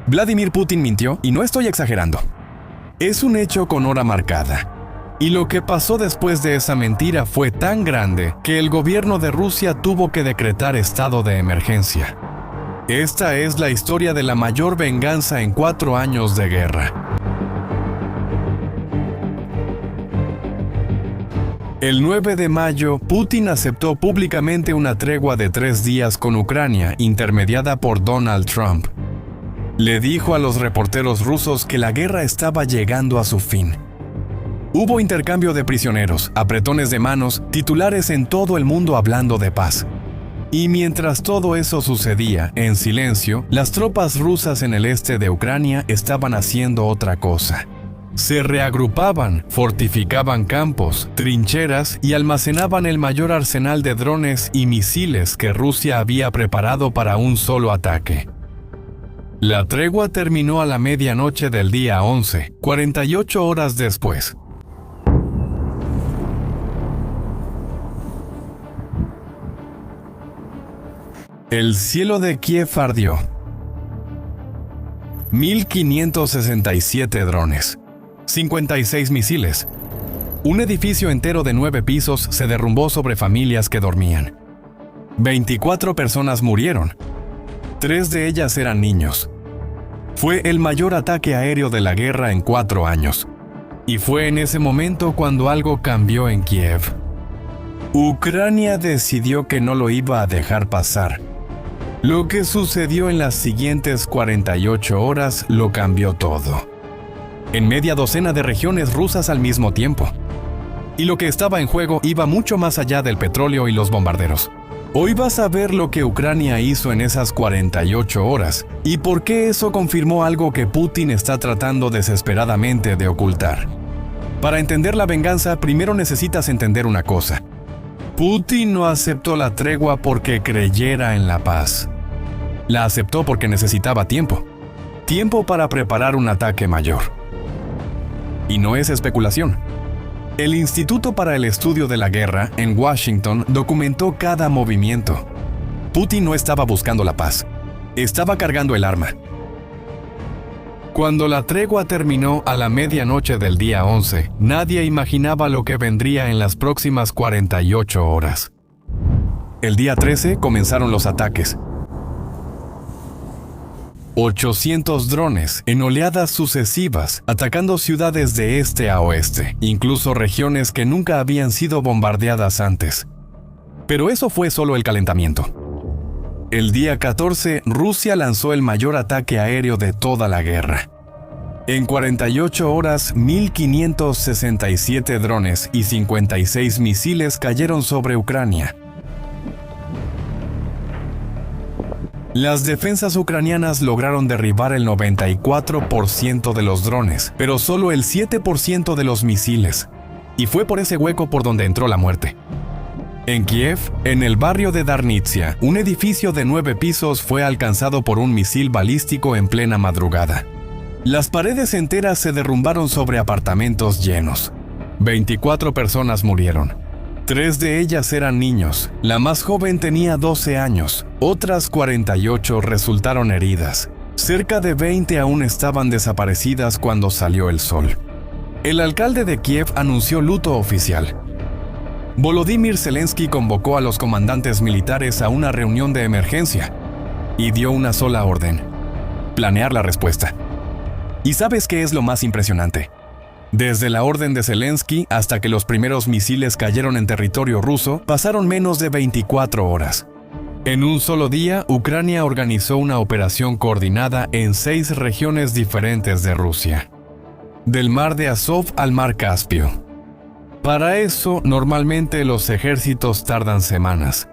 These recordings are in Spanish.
Vladimir Putin mintió y no estoy exagerando. Es un hecho con hora marcada. Y lo que pasó después de esa mentira fue tan grande que el gobierno de Rusia tuvo que decretar estado de emergencia. Esta es la historia de la mayor venganza en 4 años de guerra. El 9 de mayo, Putin aceptó públicamente una tregua de 3 días con Ucrania, intermediada por Donald Trump. Le dijo a los reporteros rusos que la guerra estaba llegando a su fin. Hubo intercambio de prisioneros, apretones de manos, titulares en todo el mundo hablando de paz. Y mientras todo eso sucedía, en silencio, las tropas rusas en el este de Ucrania estaban haciendo otra cosa. Se reagrupaban, fortificaban campos, trincheras y almacenaban el mayor arsenal de drones y misiles que Rusia había preparado para un solo ataque. La tregua terminó a la medianoche del día 11, 48 horas después. El cielo de Kiev ardió. 1,567 drones, 56 misiles. Un edificio entero de 9 pisos se derrumbó sobre familias que dormían. 24 personas murieron. 3 de ellas eran niños. Fue el mayor ataque aéreo de la guerra en 4 años. Y fue en ese momento cuando algo cambió en Kiev. Ucrania decidió que no lo iba a dejar pasar. Lo que sucedió en las siguientes 48 horas lo cambió todo. En media docena de regiones rusas al mismo tiempo. Y lo que estaba en juego iba mucho más allá del petróleo y los bombarderos. Hoy vas a ver lo que Ucrania hizo en esas 48 horas y por qué eso confirmó algo que Putin está tratando desesperadamente de ocultar. Para entender la venganza, primero necesitas entender una cosa. Putin no aceptó la tregua porque creyera en la paz. La aceptó porque necesitaba tiempo. Tiempo para preparar un ataque mayor. Y no es especulación. El Instituto para el Estudio de la Guerra, en Washington, documentó cada movimiento. Putin no estaba buscando la paz. Estaba cargando el arma. Cuando la tregua terminó a la medianoche del día 11, nadie imaginaba lo que vendría en las próximas 48 horas. El día 13 comenzaron los ataques. 800 drones en oleadas sucesivas, atacando ciudades de este a oeste, incluso regiones que nunca habían sido bombardeadas antes. Pero eso fue solo el calentamiento. El día 14, Rusia lanzó el mayor ataque aéreo de toda la guerra. En 48 horas, 1,567 drones y 56 misiles cayeron sobre Ucrania. Las defensas ucranianas lograron derribar el 94% de los drones, pero solo el 7% de los misiles. Y fue por ese hueco por donde entró la muerte. En Kiev, en el barrio de Darnitsia, un edificio de 9 pisos fue alcanzado por un misil balístico en plena madrugada. Las paredes enteras se derrumbaron sobre apartamentos llenos. 24 personas murieron. 3 de ellas eran niños. La más joven tenía 12 años. Otras 48 resultaron heridas. Cerca de 20 aún estaban desaparecidas cuando salió el sol. El alcalde de Kiev anunció luto oficial. Volodymyr Zelensky convocó a los comandantes militares a una reunión de emergencia y dio una sola orden: planear la respuesta. ¿Y sabes qué es lo más impresionante? Desde la orden de Zelensky hasta que los primeros misiles cayeron en territorio ruso, pasaron menos de 24 horas. En un solo día, Ucrania organizó una operación coordinada en 6 regiones diferentes de Rusia. Del mar de Azov al mar Caspio. Para eso, normalmente los ejércitos tardan semanas.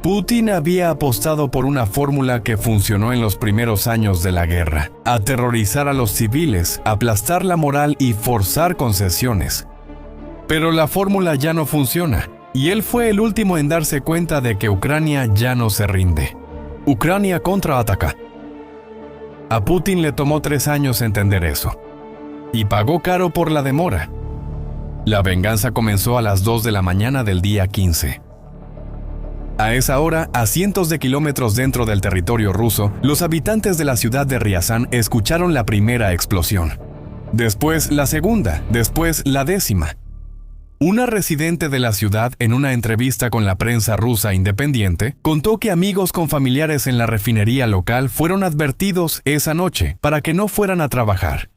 Putin había apostado por una fórmula que funcionó en los primeros años de la guerra: aterrorizar a los civiles, aplastar la moral y forzar concesiones. Pero la fórmula ya no funciona, y él fue el último en darse cuenta de que Ucrania ya no se rinde. Ucrania contraataca. A Putin le tomó 3 años entender eso, y pagó caro por la demora. La venganza comenzó a las 2 de la mañana del día 15. A esa hora, a cientos de kilómetros dentro del territorio ruso, los habitantes de la ciudad de Riazán escucharon la primera explosión. Después la segunda, después la 10ª. Una residente de la ciudad, en una entrevista con la prensa rusa independiente, contó que amigos con familiares en la refinería local fueron advertidos esa noche para que no fueran a trabajar.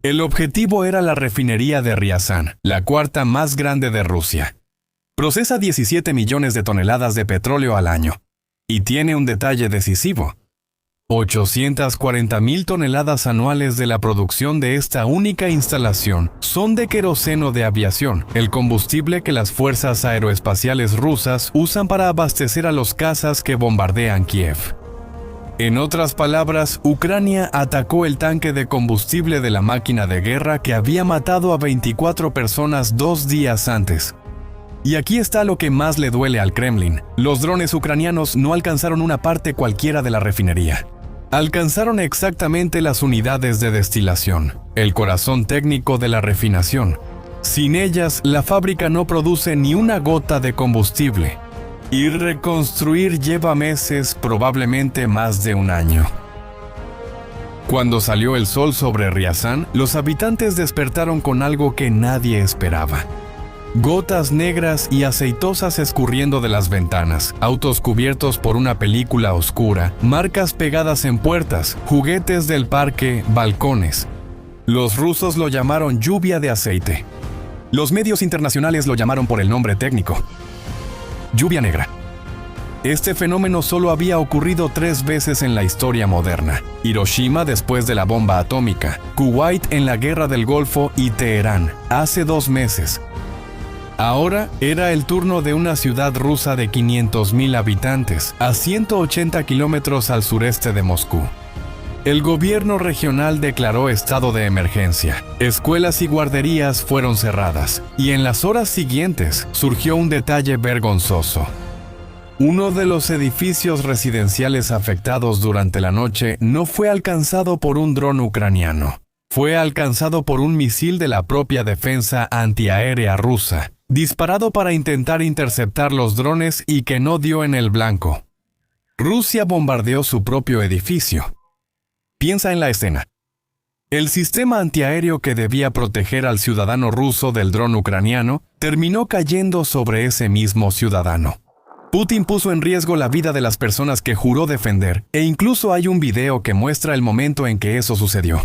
El objetivo era la refinería de Riazán, la cuarta más grande de Rusia. Procesa 17 millones de toneladas de petróleo al año. Y tiene un detalle decisivo. 840,000 toneladas anuales de la producción de esta única instalación son de queroseno de aviación, el combustible que las fuerzas aeroespaciales rusas usan para abastecer a los cazas que bombardean Kiev. En otras palabras, Ucrania atacó el tanque de combustible de la máquina de guerra que había matado a 24 personas 2 días antes. Y aquí está lo que más le duele al Kremlin. Los drones ucranianos no alcanzaron una parte cualquiera de la refinería. Alcanzaron exactamente las unidades de destilación, el corazón técnico de la refinación. Sin ellas, la fábrica no produce ni una gota de combustible. Y reconstruir lleva meses, probablemente más de un año. Cuando salió el sol sobre Riazán, los habitantes despertaron con algo que nadie esperaba. Gotas negras y aceitosas escurriendo de las ventanas, autos cubiertos por una película oscura, marcas pegadas en puertas, juguetes del parque, balcones. Los rusos lo llamaron lluvia de aceite. Los medios internacionales lo llamaron por el nombre técnico: lluvia negra. Este fenómeno solo había ocurrido 3 veces en la historia moderna: Hiroshima después de la bomba atómica, Kuwait en la Guerra del Golfo y Teherán, hace 2 meses. Ahora era el turno de una ciudad rusa de 500,000 habitantes, a 180 kilómetros al sureste de Moscú. El gobierno regional declaró estado de emergencia. Escuelas y guarderías fueron cerradas, y en las horas siguientes surgió un detalle vergonzoso. Uno de los edificios residenciales afectados durante la noche no fue alcanzado por un dron ucraniano. Fue alcanzado por un misil de la propia defensa antiaérea rusa, disparado para intentar interceptar los drones y que no dio en el blanco. Rusia bombardeó su propio edificio. Piensa en la escena. El sistema antiaéreo que debía proteger al ciudadano ruso del dron ucraniano terminó cayendo sobre ese mismo ciudadano. Putin puso en riesgo la vida de las personas que juró defender, e incluso hay un video que muestra el momento en que eso sucedió.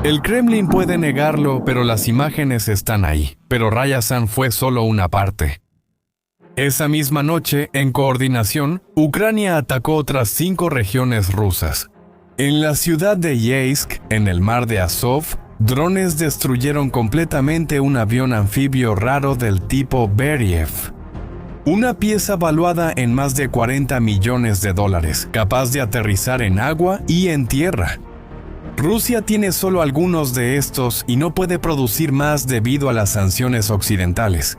El Kremlin puede negarlo, pero las imágenes están ahí. Pero Riazán fue solo una parte. Esa misma noche, en coordinación, Ucrania atacó otras 5 regiones rusas. En la ciudad de Yeisk, en el mar de Azov, drones destruyeron completamente un avión anfibio raro del tipo Beriev. Una pieza valuada en más de $40 millones, capaz de aterrizar en agua y en tierra. Rusia tiene solo algunos de estos y no puede producir más debido a las sanciones occidentales.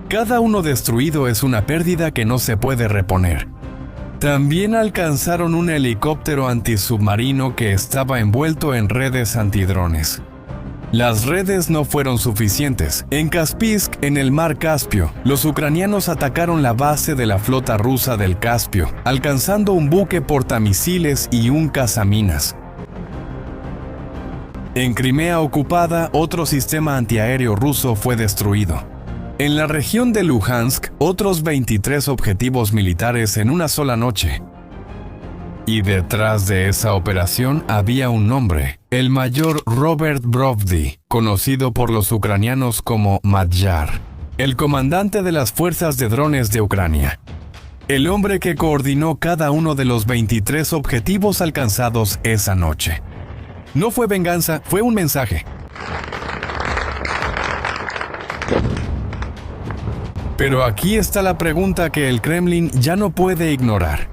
Cada uno destruido es una pérdida que no se puede reponer. También alcanzaron un helicóptero antisubmarino que estaba envuelto en redes antidrones. Las redes no fueron suficientes. En Kaspisk, en el mar Caspio, los ucranianos atacaron la base de la flota rusa del Caspio, alcanzando un buque portamisiles y un cazaminas. En Crimea ocupada, otro sistema antiaéreo ruso fue destruido. En la región de Luhansk, otros 23 objetivos militares en una sola noche. Y detrás de esa operación había un nombre, el mayor Robert Brovdy, conocido por los ucranianos como Madjar, el comandante de las fuerzas de drones de Ucrania. El hombre que coordinó cada uno de los 23 objetivos alcanzados esa noche. No fue venganza, fue un mensaje. Pero aquí está la pregunta que el Kremlin ya no puede ignorar.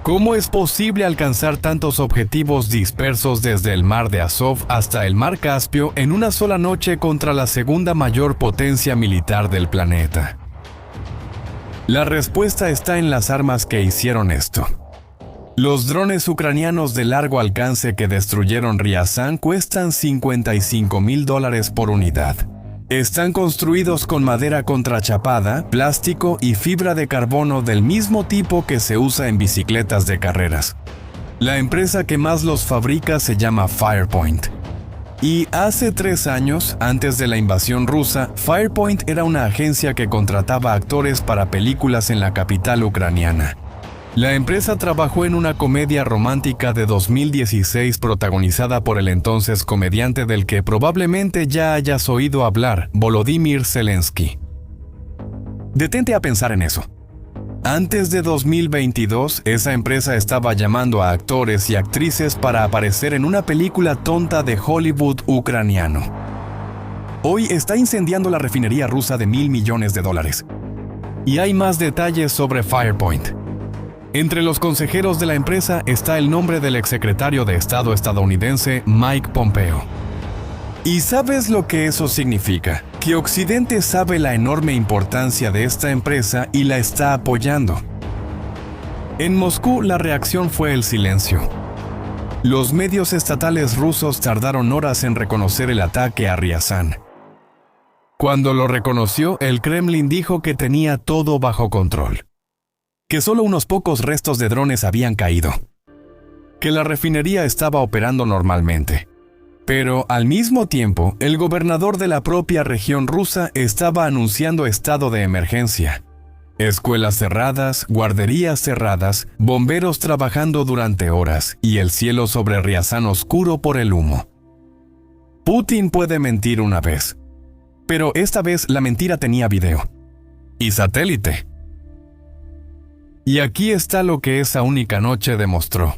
¿Cómo es posible alcanzar tantos objetivos dispersos desde el mar de Azov hasta el mar Caspio en una sola noche contra la segunda mayor potencia militar del planeta? La respuesta está en las armas que hicieron esto. Los drones ucranianos de largo alcance que destruyeron Riazán cuestan $55,000 por unidad. Están construidos con madera contrachapada, plástico y fibra de carbono del mismo tipo que se usa en bicicletas de carreras. La empresa que más los fabrica se llama Firepoint. Y hace 3 años, antes de la invasión rusa, Firepoint era una agencia que contrataba actores para películas en la capital ucraniana. La empresa trabajó en una comedia romántica de 2016 protagonizada por el entonces comediante del que probablemente ya hayas oído hablar, Volodymyr Zelensky. Detente a pensar en eso. Antes de 2022, esa empresa estaba llamando a actores y actrices para aparecer en una película tonta de Hollywood ucraniano. Hoy está incendiando la refinería rusa de $1.000 millones. Y hay más detalles sobre Firepoint. Entre los consejeros de la empresa está el nombre del exsecretario de Estado estadounidense Mike Pompeo. ¿Y sabes lo que eso significa? Que Occidente sabe la enorme importancia de esta empresa y la está apoyando. En Moscú la reacción fue el silencio. Los medios estatales rusos tardaron horas en reconocer el ataque a Ryazan. Cuando lo reconoció, el Kremlin dijo que tenía todo bajo control. Que solo unos pocos restos de drones habían caído. Que la refinería estaba operando normalmente. Pero al mismo tiempo, el gobernador de la propia región rusa estaba anunciando estado de emergencia. Escuelas cerradas, guarderías cerradas, bomberos trabajando durante horas y el cielo sobre Ryazan oscuro por el humo. Putin puede mentir una vez, pero esta vez la mentira tenía video. Y satélite. Y aquí está lo que esa única noche demostró.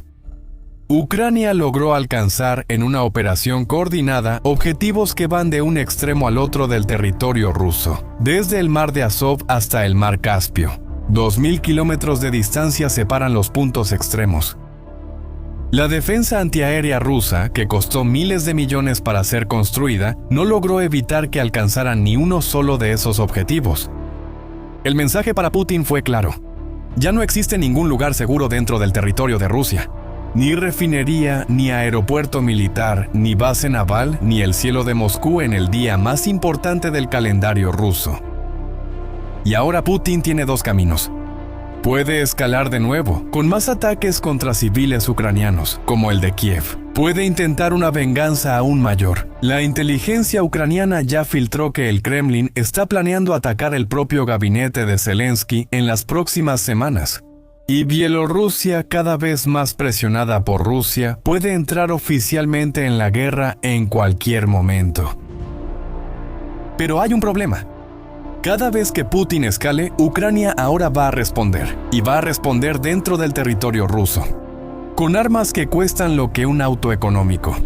Ucrania logró alcanzar en una operación coordinada objetivos que van de un extremo al otro del territorio ruso, desde el mar de Azov hasta el mar Caspio. 2.000 kilómetros de distancia separan los puntos extremos. La defensa antiaérea rusa, que costó miles de millones para ser construida, no logró evitar que alcanzaran ni uno solo de esos objetivos. El mensaje para Putin fue claro. Ya no existe ningún lugar seguro dentro del territorio de Rusia. Ni refinería, ni aeropuerto militar, ni base naval, ni el cielo de Moscú en el día más importante del calendario ruso. Y ahora Putin tiene 2 caminos. Puede escalar de nuevo, con más ataques contra civiles ucranianos, como el de Kiev. Puede intentar una venganza aún mayor. La inteligencia ucraniana ya filtró que el Kremlin está planeando atacar el propio gabinete de Zelensky en las próximas semanas. Y Bielorrusia, cada vez más presionada por Rusia, puede entrar oficialmente en la guerra en cualquier momento. Pero hay un problema. Cada vez que Putin escale, Ucrania ahora va a responder, y va a responder dentro del territorio ruso, con armas que cuestan lo que un auto económico,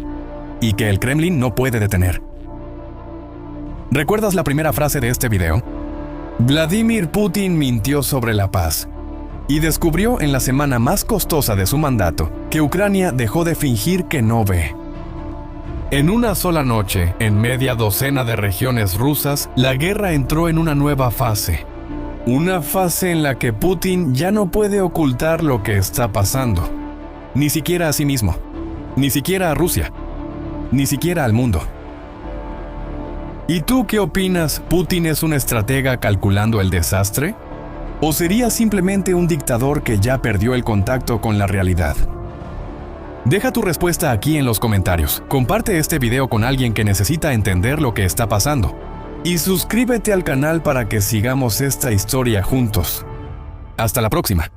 y que el Kremlin no puede detener. ¿Recuerdas la primera frase de este video? Vladimir Putin mintió sobre la paz, y descubrió en la semana más costosa de su mandato que Ucrania dejó de fingir que no ve. En una sola noche, en media docena de regiones rusas, la guerra entró en una nueva fase. Una fase en la que Putin ya no puede ocultar lo que está pasando. Ni siquiera a sí mismo. Ni siquiera a Rusia. Ni siquiera al mundo. ¿Y tú qué opinas? ¿Putin es un estratega calculando el desastre? ¿O sería simplemente un dictador que ya perdió el contacto con la realidad? Deja tu respuesta aquí en los comentarios. Comparte este video con alguien que necesita entender lo que está pasando. Y suscríbete al canal para que sigamos esta historia juntos. Hasta la próxima.